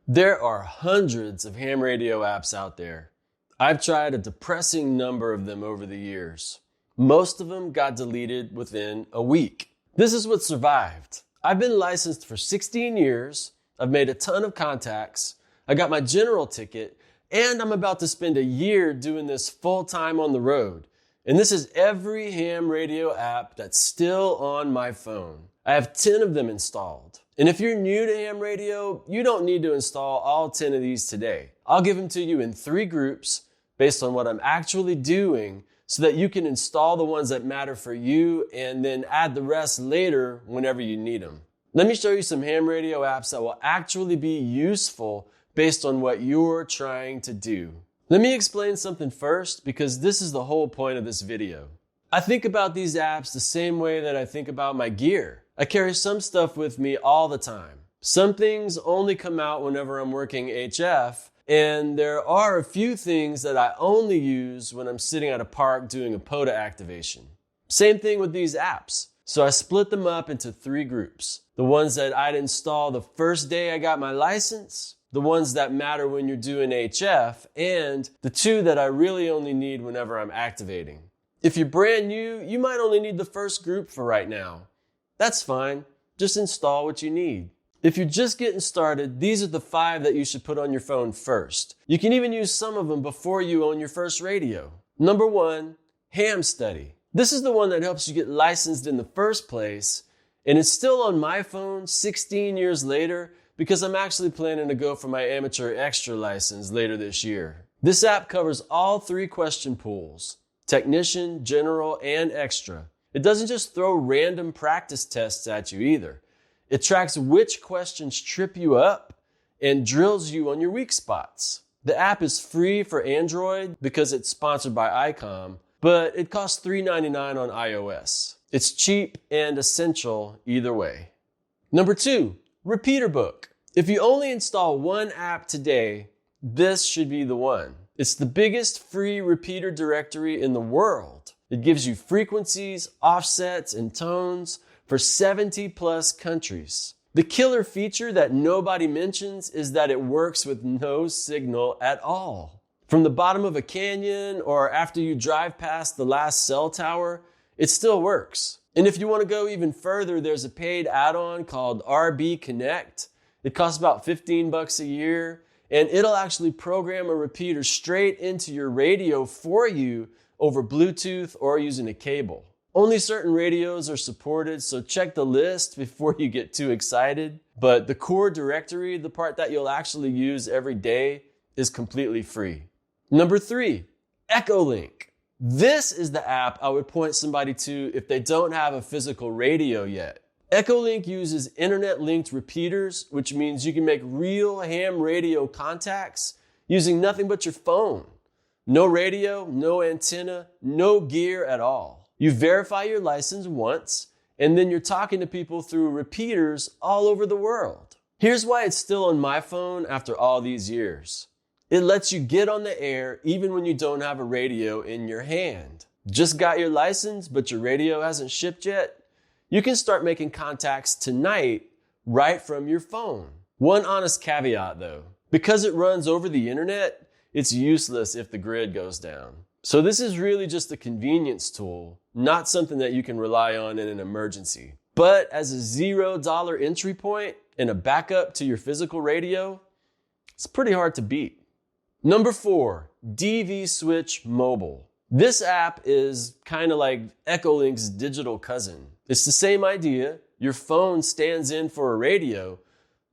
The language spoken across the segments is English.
There are hundreds of ham radio apps out there. I've tried a depressing number of them over the years. Most of them got deleted within a week. This is what survived. I've been licensed for 16 years. I've made a ton of contacts. I got my general ticket, and I'm about to spend a year doing this full-time on the road. And this is every ham radio app that's still on my phone. I have 10 of them installed. And if you're new to ham radio, you don't need to install all 10 of these today. I'll give them to you in 3 groups based on what I'm actually doing so that you can install the ones that matter for you and then add the rest later whenever you need them. Let me show you some ham radio apps that will actually be useful based on what you're trying to do. Let me explain something first because this is the whole point of this video. I think about these apps the same way that I think about my gear. I carry some stuff with me all the time. Some things only come out whenever I'm working HF, and there are a few things that I only use when I'm sitting at a park doing a POTA activation. Same thing with these apps. So I split them up into 3 groups. The ones that I'd install the first day I got my license, the ones that matter when you're doing HF, and the 2 that I really only need whenever I'm activating. If you're brand new, you might only need the first group for right now. That's fine. Just install what you need. If you're just getting started, these are the 5 that you should put on your phone first. You can even use some of them before you own your first radio. Number 1, Ham Study. This is the one that helps you get licensed in the first place, and it's still on my phone 16 years later because I'm actually planning to go for my amateur extra license later this year. This app covers all 3 question pools: technician, general, and extra. It doesn't just throw random practice tests at you either. It tracks which questions trip you up and drills you on your weak spots. The app is free for Android because it's sponsored by ICOM, but it costs $3.99 on iOS. It's cheap and essential either way. Number 2, RepeaterBook. If you only install one app today, this should be the one. It's the biggest free repeater directory in the world. It gives you frequencies, offsets, and tones for 70 plus countries. The killer feature that nobody mentions is that it works with no signal at all. From the bottom of a canyon or after you drive past the last cell tower, it still works. And if you want to go even further, there's a paid add-on called RB Connect. It costs about $15 a year, and it'll actually program a repeater straight into your radio for you over Bluetooth or using a cable. Only certain radios are supported, so check the list before you get too excited. But the core directory, the part that you'll actually use every day, is completely free. Number 3, EchoLink. This is the app I would point somebody to if they don't have a physical radio yet. EchoLink uses internet-linked repeaters, which means you can make real ham radio contacts using nothing but your phone. No radio, no antenna, no gear at all. You verify your license once, and then you're talking to people through repeaters all over the world. Here's why it's still on my phone after all these years. It lets you get on the air even when you don't have a radio in your hand. Just got your license, but your radio hasn't shipped yet? You can start making contacts tonight right from your phone. One honest caveat though, because it runs over the internet, it's useless if the grid goes down. So this is really just a convenience tool, not something that you can rely on in an emergency. But as a $0 entry point and a backup to your physical radio, it's pretty hard to beat. Number 4, DVSwitch Mobile. This app is kind of like EchoLink's digital cousin. It's the same idea. Your phone stands in for a radio,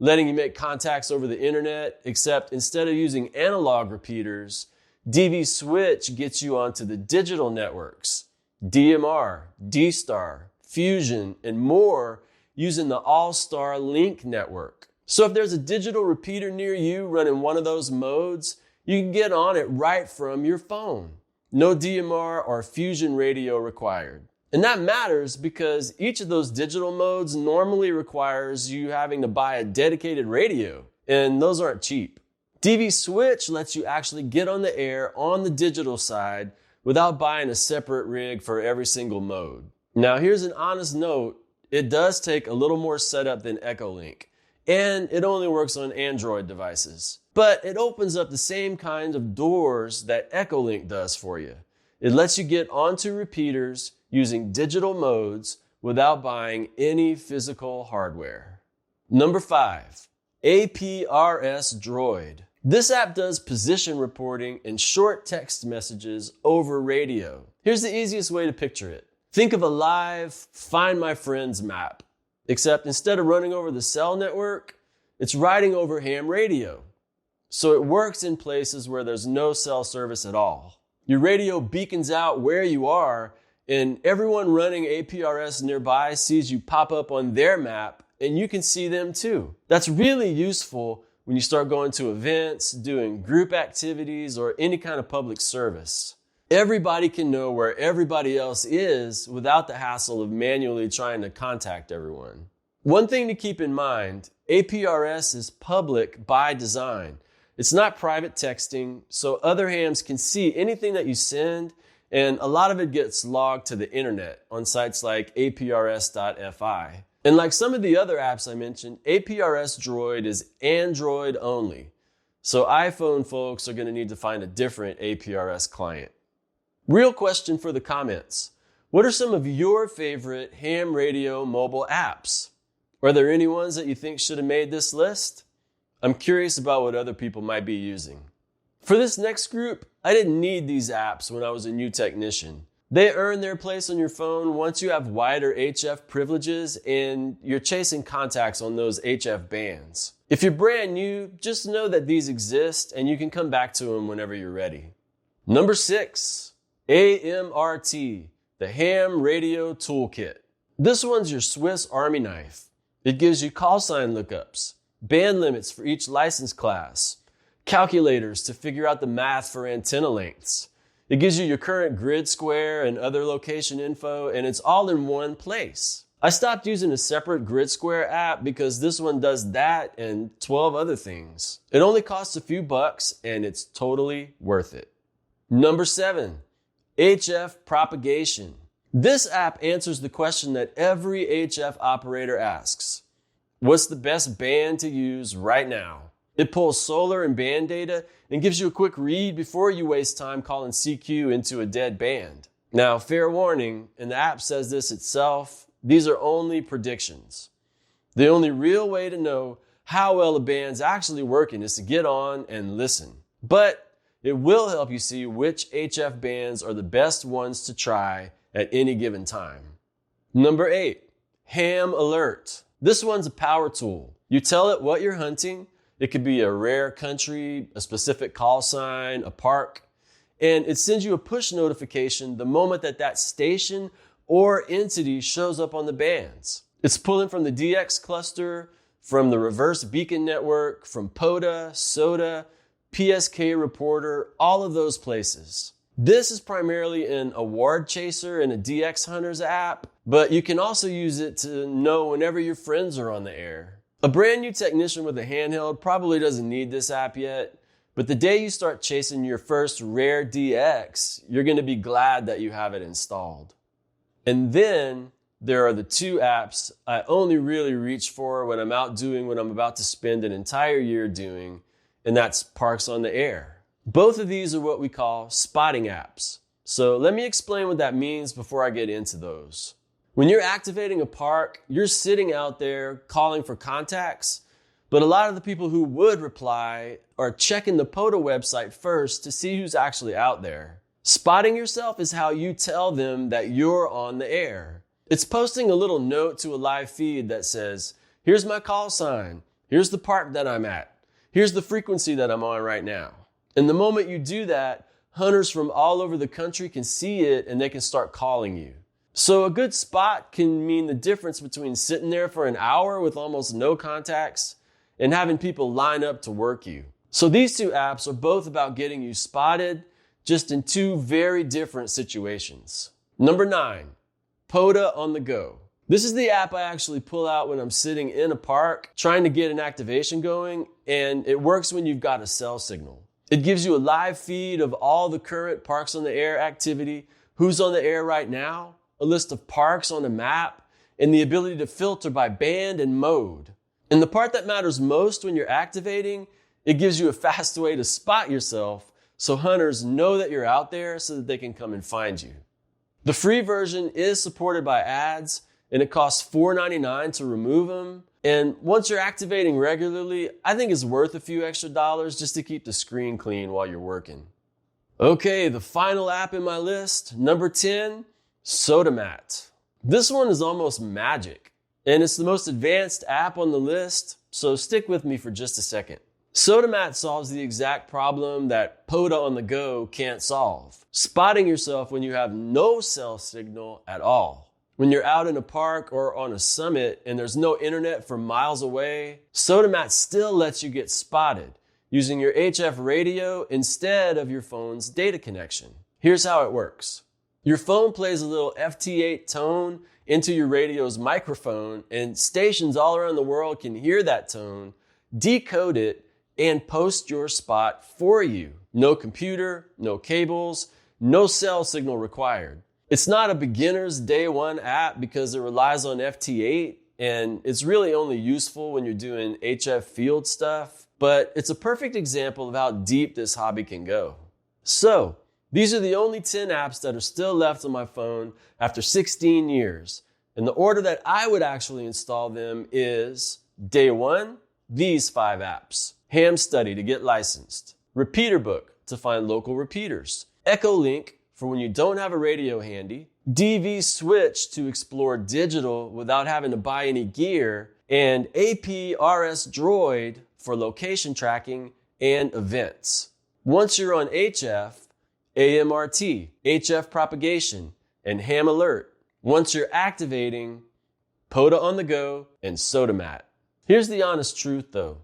letting you make contacts over the internet, except instead of using analog repeaters, DVSwitch gets you onto the digital networks, DMR, D-Star, Fusion, and more using the All-Star Link network. So if there's a digital repeater near you running one of those modes, you can get on it right from your phone. No DMR or Fusion radio required. And that matters because each of those digital modes normally requires you having to buy a dedicated radio, and those aren't cheap. DVSwitch lets you actually get on the air on the digital side without buying a separate rig for every single mode. Now here's an honest note, it does take a little more setup than EchoLink, and it only works on Android devices. But it opens up the same kind of doors that EchoLink does for you. It lets you get onto repeaters using digital modes without buying any physical hardware. Number 5, APRSdroid. This app does position reporting and short text messages over radio. Here's the easiest way to picture it. Think of a live Find My Friends map, except instead of running over the cell network, it's riding over ham radio. So it works in places where there's no cell service at all. Your radio beacons out where you are, and everyone running APRS nearby sees you pop up on their map, and you can see them too. That's really useful when you start going to events, doing group activities, or any kind of public service. Everybody can know where everybody else is without the hassle of manually trying to contact everyone. One thing to keep in mind, APRS is public by design. It's not private texting, so other hams can see anything that you send, and a lot of it gets logged to the internet on sites like APRS.fi. And like some of the other apps I mentioned, APRSdroid is Android only. So iPhone folks are going to need to find a different APRS client. Real question for the comments. What are some of your favorite ham radio mobile apps? Are there any ones that you think should have made this list? I'm curious about what other people might be using. For this next group, I didn't need these apps when I was a new technician. They earn their place on your phone once you have wider HF privileges and you're chasing contacts on those HF bands. If you're brand new, just know that these exist and you can come back to them whenever you're ready. Number 6, AMRT, the Ham Radio Toolkit. This one's your Swiss Army knife. It gives you callsign lookups, band limits for each license class, calculators to figure out the math for antenna lengths. It gives you your current grid square and other location info, and it's all in one place. I stopped using a separate grid square app because this one does that and 12 other things. It only costs a few bucks, and it's totally worth it. Number 7, HF Propagation. This app answers the question that every HF operator asks. What's the best band to use right now? It pulls solar and band data and gives you a quick read before you waste time calling CQ into a dead band. Now, fair warning, and the app says this itself, these are only predictions. The only real way to know how well a band's actually working is to get on and listen. But it will help you see which HF bands are the best ones to try at any given time. Number 8, HamAlert. This one's a power tool. You tell it what you're hunting. It could be a rare country, a specific call sign, a park, and it sends you a push notification the moment that station or entity shows up on the bands. It's pulling from the DX cluster, from the reverse beacon network, from POTA, SOTA, PSK reporter, all of those places. This is primarily in a Ward Chaser and a DX Hunters app, but you can also use it to know whenever your friends are on the air. A brand new technician with a handheld probably doesn't need this app yet, but the day you start chasing your first rare DX, you're going to be glad that you have it installed. And then there are the 2 apps I only really reach for when I'm out doing what I'm about to spend an entire year doing, and that's Parks on the Air. Both of these are what we call spotting apps. So let me explain what that means before I get into those. When you're activating a park, you're sitting out there calling for contacts, but a lot of the people who would reply are checking the POTA website first to see who's actually out there. Spotting yourself is how you tell them that you're on the air. It's posting a little note to a live feed that says, here's my call sign, here's the park that I'm at, here's the frequency that I'm on right now. And the moment you do that, hunters from all over the country can see it and they can start calling you. So a good spot can mean the difference between sitting there for an hour with almost no contacts and having people line up to work you. So these 2 apps are both about getting you spotted, just in 2 very different situations. Number 9, POTA on the go. This is the app I actually pull out when I'm sitting in a park trying to get an activation going, and it works when you've got a cell signal. It gives you a live feed of all the current Parks on the Air activity, who's on the air right now, a list of parks on a map, and the ability to filter by band and mode. And the part that matters most when you're activating, it gives you a fast way to spot yourself so hunters know that you're out there so that they can come and find you. The free version is supported by ads, and it costs $4.99 to remove them. And once you're activating regularly, I think it's worth a few extra dollars just to keep the screen clean while you're working. Okay, the final app in my list, number 10, SOTAMAT. This one is almost magic, and it's the most advanced app on the list, so stick with me for just a second. SOTAMAT solves the exact problem that POTA on the go can't solve, spotting yourself when you have no cell signal at all. When you're out in a park or on a summit and there's no internet for miles away, SOTAMAT still lets you get spotted using your HF radio instead of your phone's data connection. Here's how it works. Your phone plays a little FT8 tone into your radio's microphone, and stations all around the world can hear that tone, decode it, and post your spot for you. No computer, no cables, no cell signal required. It's not a beginner's day one app because it relies on FT8, and it's really only useful when you're doing HF field stuff, but it's a perfect example of how deep this hobby can go. So, these are the only 10 apps that are still left on my phone after 16 years. And the order that I would actually install them is: day 1, these 5 apps. Ham Study to get licensed. RepeaterBook to find local repeaters. EchoLink for when you don't have a radio handy. DVSwitch to explore digital without having to buy any gear. And APRSdroid for location tracking and events. Once you're on HF, AMRT, HF Propagation, and HamAlert. Once you're activating, POTA on the go, and SOTAMAT. Here's the honest truth though.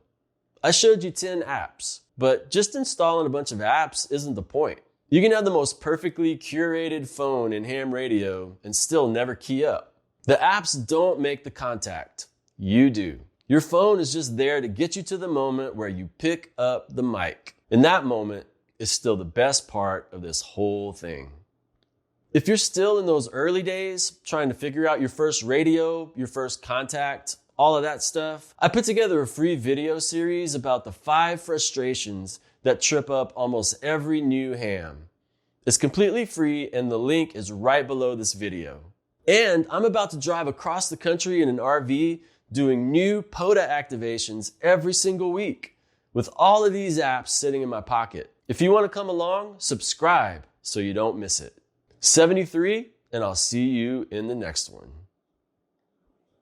I showed you 10 apps, but just installing a bunch of apps isn't the point. You can have the most perfectly curated phone in ham radio and still never key up. The apps don't make the contact. You do. Your phone is just there to get you to the moment where you pick up the mic. And that moment is still the best part of this whole thing. If you're still in those early days, trying to figure out your first radio, your first contact, all of that stuff, I put together a free video series about the 5 frustrations that trip up almost every new ham. It's completely free, and the link is right below this video. And I'm about to drive across the country in an RV doing new POTA activations every single week with all of these apps sitting in my pocket. If you want to come along, subscribe so you don't miss it. 73, and I'll see you in the next one.